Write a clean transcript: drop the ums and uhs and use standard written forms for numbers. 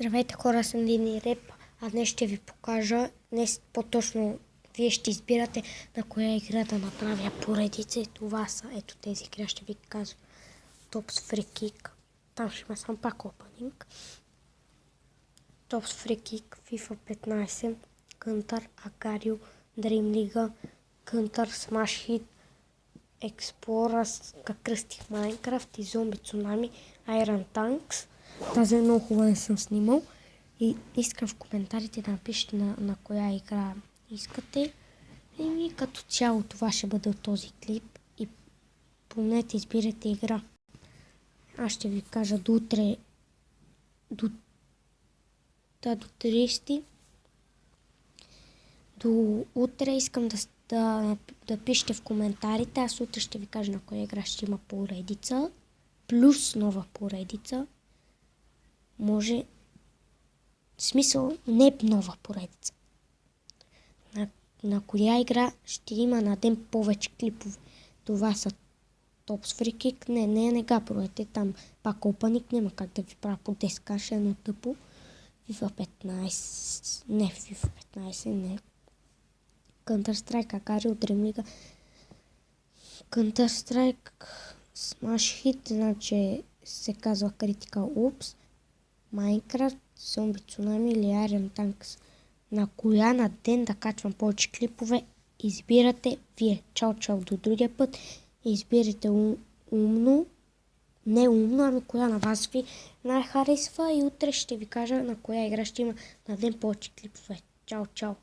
Здравейте хора, съм Дини Реп, а днес ще ви покажа, днес по-точно вие ще избирате на коя игра да направя поредица и това са, ето тези игра ще ви кажа. Tops Free Kick, там ще има сам пак опенинг. Tops Free Kick, FIFA 15, Counter, Acario, Dream League, Counter, Smash Hit, Explorers, как кръстих Minecraft и Zombie Tsunami, Iron Tanks. Тази е много хубава, не съм снимал. И искам в коментарите да напишете на коя игра искате. И като цяло това ще бъде от този клип. И помнете, избирайте игра. Аз ще ви кажа до утре, до 30. До утре искам да пишете в коментарите. Аз утре ще ви кажа на коя игра ще има поредица. Плюс нова поредица. Може, в смисъл, не нова поредица. На коя игра ще има на ден повече клипове. Това са Tops Free Kick. Не га проете. Там пак опаник. Няма как да ви правя по 10 каша, едно тъпо. FIFA 15. Не, FIFA 15, не. Counter-Strike, Acario, Dream League. Counter-Strike, Smash Hit, значи се казва Critical Ops. Minecraft, Zombie Tsunami или Iron Tanks. На коя на ден да качвам повече клипове, избирате вие. Чао, до другия път. Избирайте умно. Не умно, ами коя на вас ви най-харесва и утре ще ви кажа на коя игра ще има на ден повече клипове. Чао.